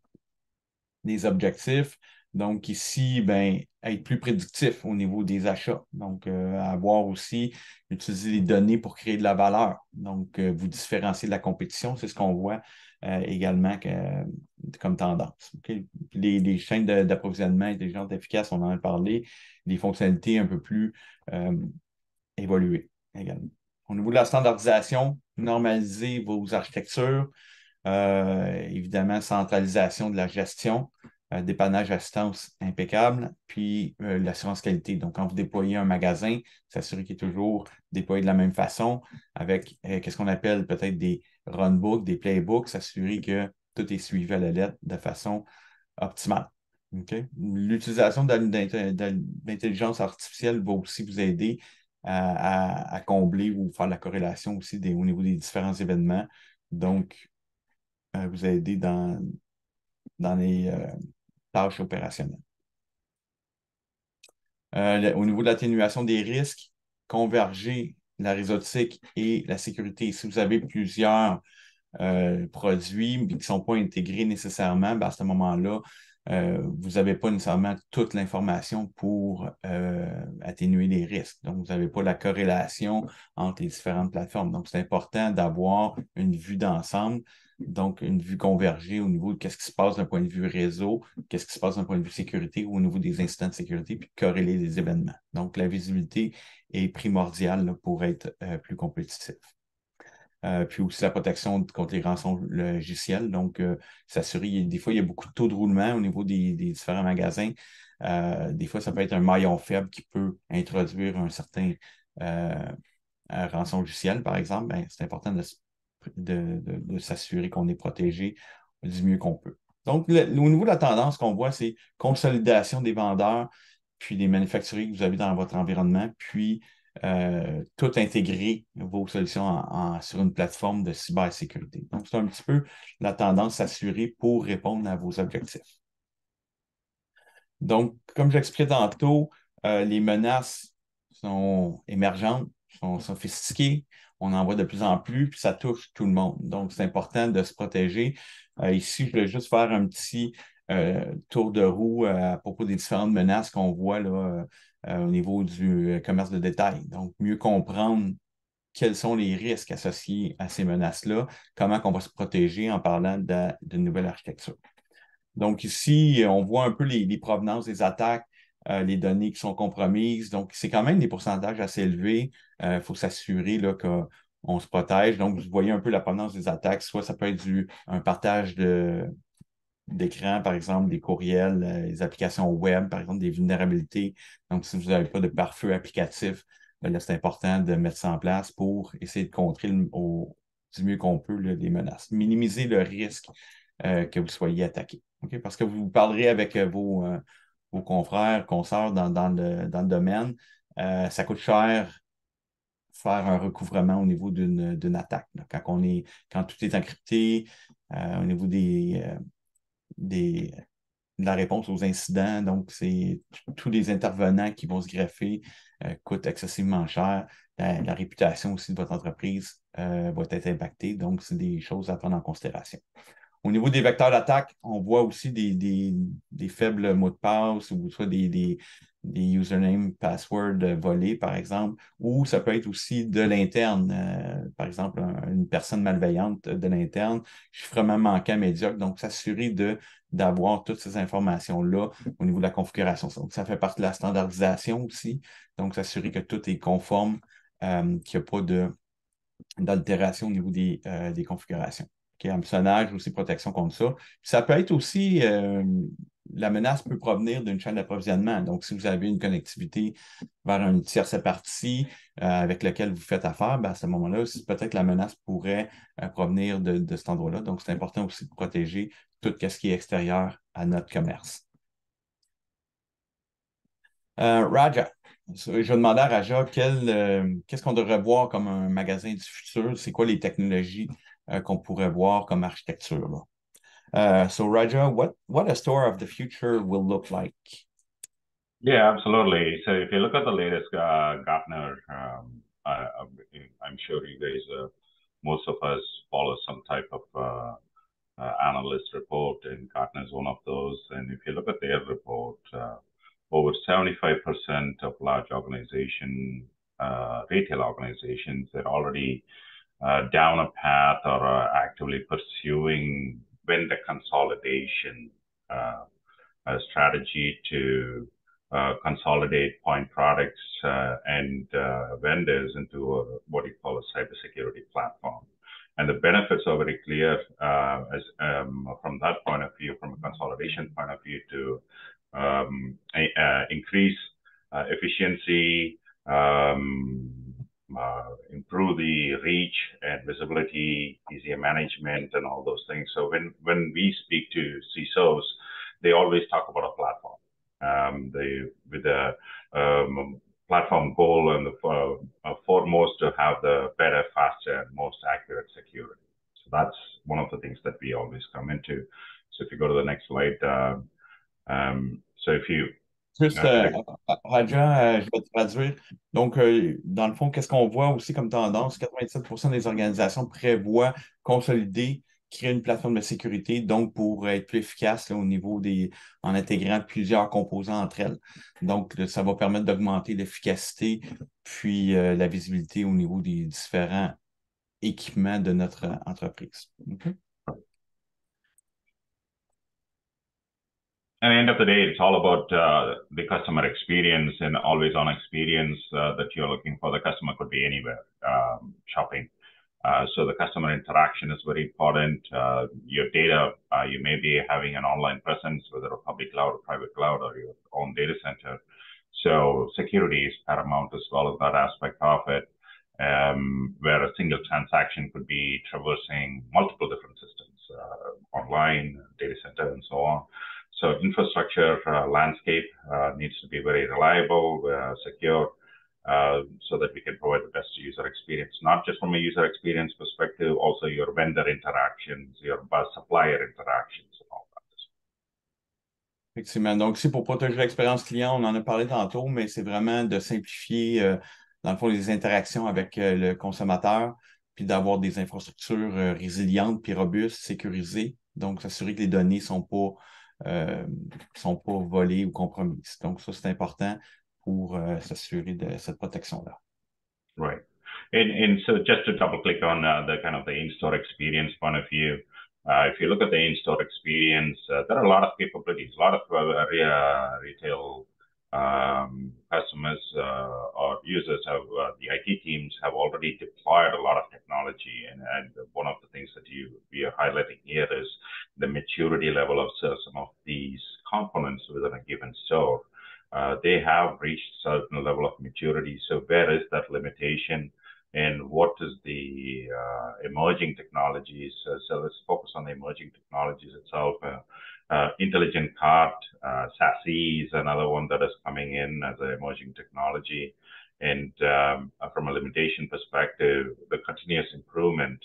objectifs. Donc, ici, ben, être plus prédictif au niveau des achats. Donc, avoir aussi, utiliser les données pour créer de la valeur. Donc, vous différencier de la compétition, c'est ce qu'on voit également comme tendance. Okay? Les chaînes d'approvisionnement intelligentes efficaces, on en a parlé, des fonctionnalités un peu plus évoluées également. Au niveau de la standardisation, normaliser vos architectures, évidemment, centralisation de la gestion, dépannage assistance impeccable, puis l'assurance qualité. Donc, quand vous déployez un magasin, s'assurer qu'il est toujours déployé de la même façon, avec qu'est-ce qu'on appelle peut-être des runbooks, des playbooks, s'assurer que tout est suivi à la lettre de façon optimale. Okay? L'utilisation d'intelligence artificielle va aussi vous aider à combler ou faire la corrélation aussi au niveau des différents événements. Donc, vous aider dans les tâches opérationnelles. Au niveau de l'atténuation des risques, converger la réseautique et la sécurité. Si vous avez plusieurs produits qui ne sont pas intégrés nécessairement, ben à ce moment-là, vous n'avez pas nécessairement toute l'information pour atténuer les risques. Donc, vous n'avez pas la corrélation entre les différentes plateformes. Donc, c'est important d'avoir une vue d'ensemble, donc une vue convergée au niveau de qu'est-ce qui se passe d'un point de vue réseau, qu'est-ce qui se passe d'un point de vue sécurité ou au niveau des incidents de sécurité, puis corréler les événements. Donc, la visibilité est primordiale là, pour être plus compétitif. Puis aussi la protection contre les rançons logiciels. Donc, s'assurer, des fois, il y a beaucoup de taux de roulement au niveau des différents magasins. Des fois, ça peut être un maillon faible qui peut introduire un certain rançon logiciel, par exemple. Ben, c'est important de s'assurer qu'on est protégé du mieux qu'on peut. Donc, au niveau de la tendance qu'on voit, c'est consolidation des vendeurs, puis des manufacturiers que vous avez dans votre environnement, puis tout intégrer vos solutions sur une plateforme de cybersécurité. Donc, c'est un petit peu la tendance s'assurer pour répondre à vos objectifs. Donc, comme j'expliquais tantôt, les menaces sont émergentes, sont sophistiquées, on en voit de plus en plus, puis ça touche tout le monde. Donc, c'est important de se protéger. Ici, je voulais juste faire un petit tour de roue à propos des différentes menaces qu'on voit là, au niveau du commerce de détail. Donc, mieux comprendre quels sont les risques associés à ces menaces-là, comment on va se protéger en parlant de nouvelle architecture. Donc ici, on voit un peu les provenances des attaques, les données qui sont compromises. Donc, c'est quand même des pourcentages assez élevés. Il faut s'assurer qu'on se protège. Donc, vous voyez un peu la provenance des attaques. Soit ça peut être un partage d'écran, par exemple, des courriels, les applications web, par exemple, des vulnérabilités. Donc, si vous n'avez pas de pare-feu applicatif, ben là, c'est important de mettre ça en place pour essayer de contrer du mieux qu'on peut là, les menaces. Minimiser le risque que vous soyez attaqué. Okay? Parce que vous parlerez avec vos confrères, consoeurs dans le domaine. Ça coûte cher faire un recouvrement au niveau d'une attaque. Là. Quand tout est encrypté, au niveau de la réponse aux incidents. Donc, c'est tous les intervenants qui vont se greffer coûtent excessivement cher. La réputation aussi de votre entreprise va être impactée. Donc, c'est des choses à prendre en considération. Au niveau des vecteurs d'attaque, on voit aussi des faibles mots de passe ou soit des usernames, passwords volés, par exemple, ou ça peut être aussi de l'interne. Par exemple, une personne malveillante de l'interne, chiffrement manquant, médiocre. Donc, s'assurer d'avoir toutes ces informations-là au niveau de la configuration. Donc, ça fait partie de la standardisation aussi. Donc, s'assurer que tout est conforme, qu'il n'y a pas d'altération au niveau des configurations. Okay, hameçonnage, aussi protection contre ça. Puis ça peut être aussi, la menace peut provenir d'une chaîne d'approvisionnement. Donc, si vous avez une connectivité vers une tierce partie avec laquelle vous faites affaire, ben, à ce moment-là, peut-être la menace pourrait provenir de cet endroit-là. Donc, c'est important aussi de protéger tout ce qui est extérieur à notre commerce. Raja, je vais demander à Raja qu'est-ce qu'on devrait voir comme un magasin du futur? C'est quoi les technologies qu'on pourrait voir comme architecture, là? So Raja, what a store of the future will look like? Yeah, absolutely. So if you look at the latest Gartner, I'm sure you guys, most of us follow some type of analyst report, and Gartner is one of those. And if you look at their report, over 75% of large retail organizations, they're already down a path or actively pursuing vendor consolidation strategy to consolidate point products and vendors into what you call a cybersecurity platform. And the benefits are very clear from that point of view, from a consolidation point of view, to increase efficiency, improve the reach and visibility, easier management, and all those things. So when we speak to CISOs, they always talk about a platform. With the platform goal and the foremost to have the better, faster, and most accurate security. So that's one of the things that we always come into. So if you go to the next slide, so if you Juste, Raja, je vais te traduire. Donc, dans le fond, qu'est-ce qu'on voit aussi comme tendance? 87% des organisations prévoient consolider, créer une plateforme de sécurité, donc pour être plus efficace là, au niveau en intégrant plusieurs composants entre elles. Donc, ça va permettre d'augmenter l'efficacité, puis la visibilité au niveau des différents équipements de notre entreprise. Okay? At the end of the day, it's all about the customer experience and always on experience that you're looking for. The customer could be anywhere shopping. So the customer interaction is very important. Your data, you may be having an online presence, whether a public cloud or private cloud or your own data center. So security is paramount as well as that aspect of it, where a single transaction could be traversing multiple different systems, online, data center, and so on. So infrastructure landscape needs to be very reliable, secure, so that we can provide the best user experience, not just from a user experience perspective, also your vendor interactions, your supplier interactions, and all that. Effectivement. Donc, c'est pour protéger l'expérience client, on en a parlé tantôt, mais c'est vraiment de simplifier, dans le fond, les interactions avec le consommateur, puis d'avoir des infrastructures résilientes, puis robustes, sécurisées. Donc, s'assurer que les données sont pas volées ou compromises. Donc, ça, c'est important pour s'assurer de cette protection-là. Right. And so just to double click on the kind of the in-store experience point of view, if you look at the in-store experience, there are a lot of capabilities, a lot of retail customers or users have, the IT teams have already deployed a lot of technology. And one of the things that we are highlighting here is the maturity level of some of these components within a given store. They have reached a certain level of maturity. So where is that limitation? And what is the emerging technologies? So let's focus on the emerging technologies itself. Intelligent cart, SASE is another one that is coming in as an emerging technology. And from a limitation perspective, the continuous improvement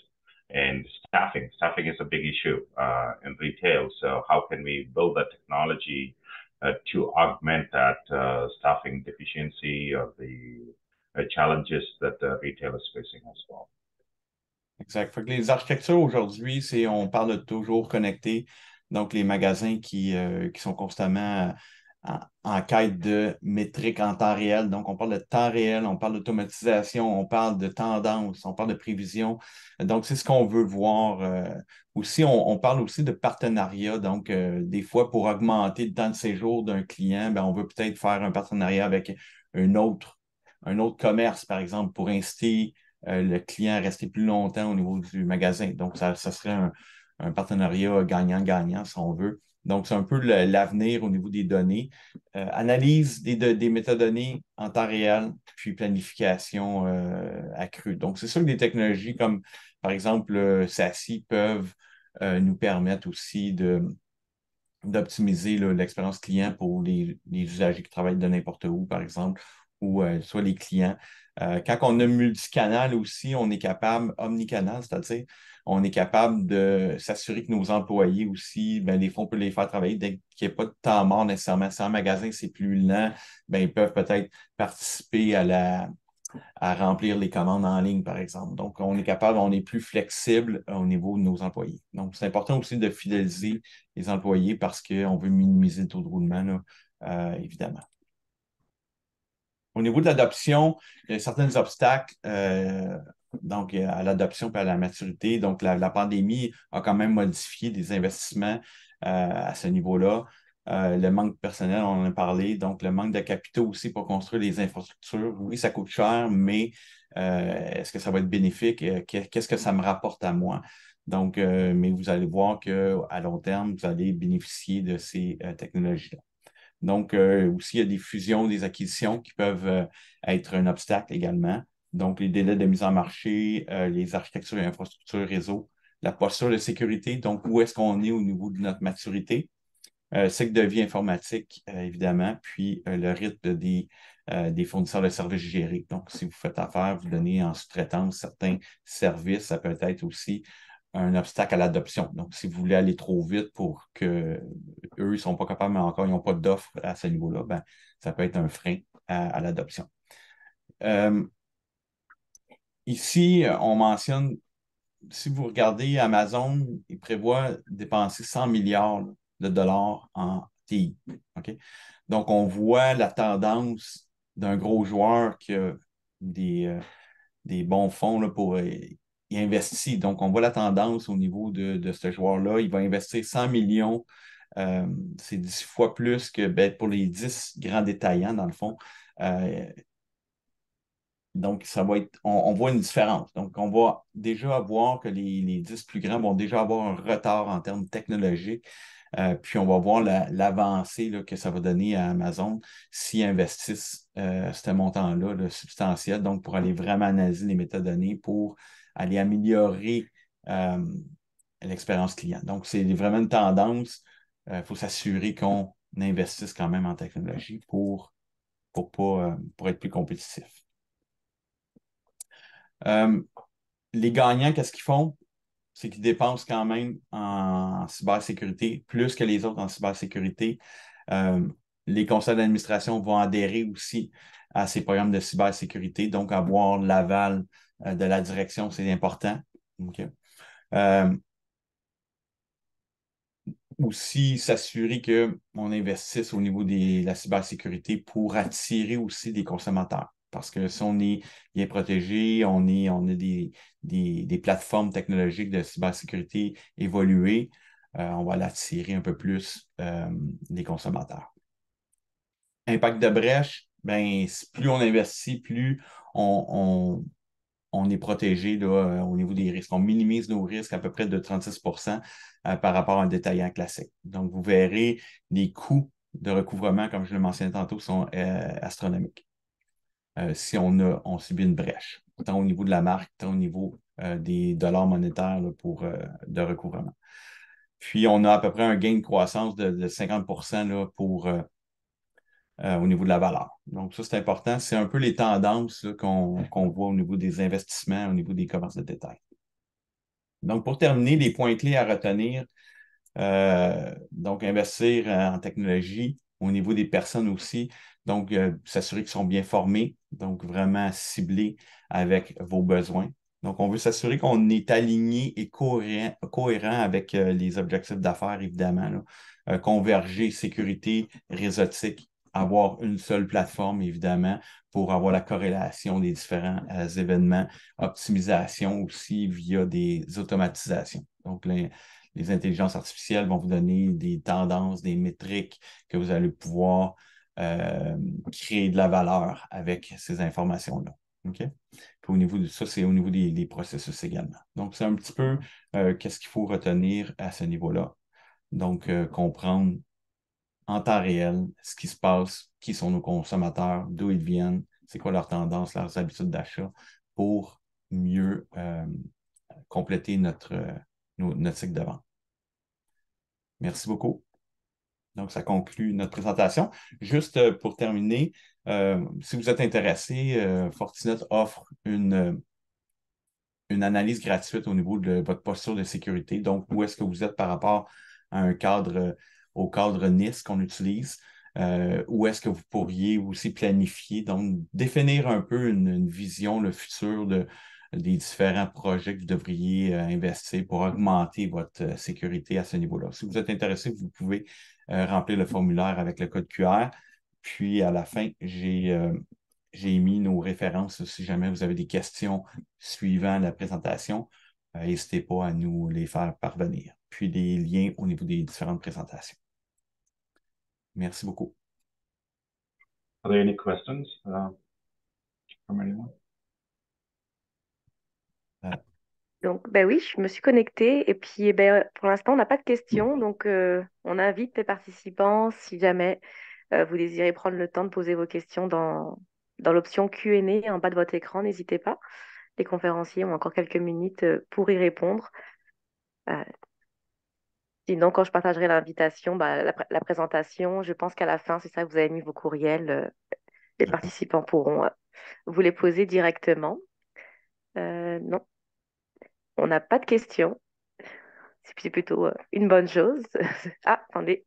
and staffing. Staffing is a big issue in retail. So how can we build that technology to augment that staffing deficiency or the challenges that retail is facing as well? Exact. Fait que les architectures aujourd'hui, on parle de toujours connecter, donc les magasins qui sont constamment en quête de métriques en temps réel. Donc, on parle de temps réel, on parle d'automatisation, on parle de tendance, on parle de prévision. Donc, c'est ce qu'on veut voir. Aussi, on parle aussi de partenariat. Donc, des fois, pour augmenter le temps de séjour d'un client, ben, on veut peut-être faire un partenariat avec un autre, un autre commerce, par exemple, pour inciter le client à rester plus longtemps au niveau du magasin. Donc, ça serait un partenariat gagnant-gagnant, si on veut. Donc, c'est un peu l'avenir au niveau des données. Analyse des métadonnées en temps réel, puis planification accrue. Donc, c'est sûr que des technologies comme, par exemple, SASI peuvent nous permettre aussi d'optimiser l'expérience client pour les usagers qui travaillent de n'importe où, par exemple, ou soit les clients. Quand on a multicanal aussi, on est capable, omnicanal, c'est-à-dire, on est capable de s'assurer que nos employés aussi, ben, des fois, on peut les faire travailler dès qu'il n'y a pas de temps mort nécessairement. Si en magasin, c'est plus lent, ben, ils peuvent peut-être participer à remplir les commandes en ligne, par exemple. Donc, on est capable, on est plus flexible au niveau de nos employés. Donc, c'est important aussi de fidéliser les employés parce qu'on veut minimiser le taux de roulement, là, évidemment. Au niveau de l'adoption, il y a certains obstacles donc, à l'adoption et à la maturité. Donc, la pandémie a quand même modifié des investissements à ce niveau-là. Le manque de personnel, on en a parlé. Donc, le manque de capitaux aussi pour construire les infrastructures. Oui, ça coûte cher, mais est-ce que ça va être bénéfique? Qu'est-ce que ça me rapporte à moi? Donc, mais vous allez voir qu'à long terme, vous allez bénéficier de ces technologies-là. Donc, aussi, il y a des fusions, des acquisitions qui peuvent être un obstacle également. Donc, les délais de mise en marché, les architectures et infrastructures réseau, la posture de sécurité, donc où est-ce qu'on est au niveau de notre maturité, cycle de vie informatique, évidemment, puis le rythme des fournisseurs de services gérés. Donc, si vous faites affaire, vous donnez en sous-traitance certains services, ça peut être aussi un obstacle à l'adoption. Donc, si vous voulez aller trop vite pour que eux, ils ne sont pas capables, mais encore, ils n'ont pas d'offre à ce niveau-là, ben, ça peut être un frein à l'adoption. Euh, Ici, on mentionne, si vous regardez Amazon, il prévoit dépenser 100 milliards de dollars en TI. OK? Donc, on voit la tendance d'un gros joueur qui a des bons fonds là, pour y investir. Donc, on voit la tendance au niveau de ce joueur-là. Il va investir 100 millions. C'est 10 fois plus que ben, pour les 10 grands détaillants, dans le fond. Euh, donc, ça va être, on voit une différence. Donc, on va déjà voir que les 10 plus grands vont déjà avoir un retard en termes technologiques. Puis, on va voir l'avancée que ça va donner à Amazon s'ils investissent ce montant-là là, substantiel, donc pour aller vraiment analyser les métadonnées, pour aller améliorer euh, l'expérience client. Donc, c'est vraiment une tendance. Il faut s'assurer qu'on investisse quand même en technologie pour être plus compétitif. Euh, les gagnants, qu'est-ce qu'ils font? C'est qu'ils dépensent quand même en cybersécurité plus que les autres en cybersécurité. Euh, les conseils d'administration vont adhérer aussi à ces programmes de cybersécurité, donc avoir l'aval de la direction, c'est important. OK. Euh, Aussi s'assurer qu'on investisse au niveau de la cybersécurité pour attirer aussi des consommateurs. Parce que si on est bien protégé, on a des plateformes technologiques de cybersécurité évoluées, on va l'attirer un peu plus des consommateurs. Impact de brèche, ben, plus on investit, plus on, on est protégé là, au niveau des risques. On minimise nos risques à peu près de 36 par rapport à un détaillant classique. Donc, vous verrez, les coûts de recouvrement, comme je le mentionnais tantôt, sont astronomiques. Si on subit une brèche, tant au niveau de la marque, tant au niveau des dollars monétaires là, de recouvrement. Puis, on a à peu près un gain de croissance de 50 là, au niveau de la valeur. Donc, ça, c'est important. C'est un peu les tendances qu'on voit au niveau des investissements, au niveau des commerces de détail. Donc, pour terminer, les points clés à retenir, donc investir en technologie, au niveau des personnes aussi, donc s'assurer qu'ils sont bien formés, donc vraiment ciblés avec vos besoins. Donc, on veut s'assurer qu'on est aligné et cohérent avec les objectifs d'affaires, évidemment, là. converger sécurité, réseautique, avoir une seule plateforme, évidemment, pour avoir la corrélation des différents événements, optimisation aussi via des automatisations. Donc, les intelligences artificielles vont vous donner des tendances, des métriques que vous allez pouvoir créer de la valeur avec ces informations-là. OK? Puis au niveau de ça, c'est au niveau des processus également. Donc, c'est un petit peu qu'est-ce qu'il faut retenir à ce niveau-là. Donc, comprendre en temps réel ce qui se passe, qui sont nos consommateurs, d'où ils viennent, c'est quoi leurs tendances, leurs habitudes d'achat pour mieux compléter notre cycle de vente. Merci beaucoup. Donc, ça conclut notre présentation. Juste pour terminer, si vous êtes intéressé, Fortinet offre une analyse gratuite au niveau de votre posture de sécurité. Donc, où est-ce que vous êtes par rapport à un cadre, au cadre NIST qu'on utilise? Où est-ce que vous pourriez aussi planifier, donc définir un peu une vision, le futur des différents projets que vous devriez investir pour augmenter votre sécurité à ce niveau-là. Si vous êtes intéressé, vous pouvez remplir le formulaire avec le code QR. Puis à la fin, j'ai mis nos références si jamais vous avez des questions suivant la présentation. N'hésitez pas à nous les faire parvenir. Puis des liens au niveau des différentes présentations. Merci beaucoup. Are there any questions from anyone? Donc, ben oui, je me suis connectée et puis ben, pour l'instant, on n'a pas de questions. Donc, on invite les participants, si jamais vous désirez prendre le temps de poser vos questions dans l'option Q&A en bas de votre écran, n'hésitez pas. Les conférenciers ont encore quelques minutes pour y répondre. Euh, Sinon, quand je partagerai l'invitation, bah, la présentation, je pense qu'à la fin, c'est ça, vous avez mis vos courriels. Les participants pourront vous les poser directement. Non, on n'a pas de questions. C'est plutôt une bonne chose. Ah, attendez.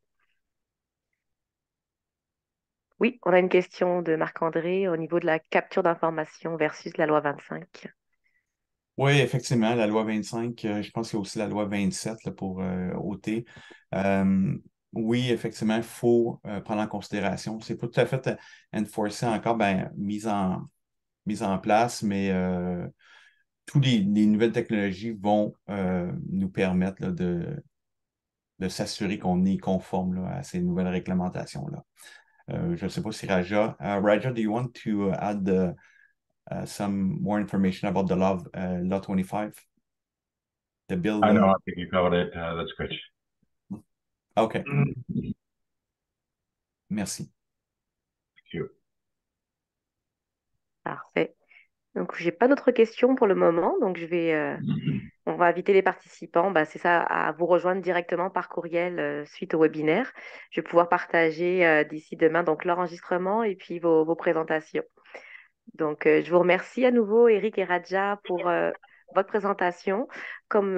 Oui, on a une question de Marc-André au niveau de la capture d'informations versus la loi 25. Oui, effectivement, la loi 25, je pense qu'il y a aussi la loi 27 là, pour OT. Oui, effectivement, il faut prendre en considération. C'est pas tout à fait enforcé encore, ben, mise en place, mais toutes les nouvelles technologies vont nous permettre là, de s'assurer qu'on est conforme là, à ces nouvelles réglementations-là. Je ne sais pas si Raja, do you want to add some more information about the law 25, the bill I know, number? I think you covered it. That's great. OK, merci. Thank you. Parfait. Donc, j'ai pas d'autres questions pour le moment. Donc, on va inviter les participants, bah, c'est ça, à vous rejoindre directement par courriel suite au webinaire. Je vais pouvoir partager d'ici demain donc l'enregistrement et puis vos présentations. Donc, je vous remercie à nouveau, Eric et Raja, pour votre présentation. Comme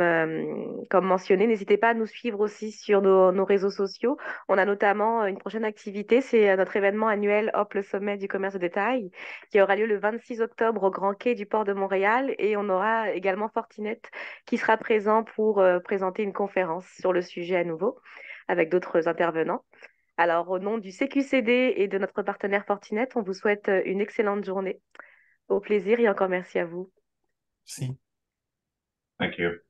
mentionné, n'hésitez pas à nous suivre aussi sur nos réseaux sociaux. On a notamment une prochaine activité, c'est notre événement annuel Hop, le sommet du commerce de détail, qui aura lieu le 26 octobre au Grand Quai du port de Montréal. Et on aura également Fortinet qui sera présent pour présenter une conférence sur le sujet à nouveau avec d'autres intervenants. Alors, au nom du CQCD et de notre partenaire Fortinet, on vous souhaite une excellente journée. Au plaisir et encore merci à vous. Merci. Thank you.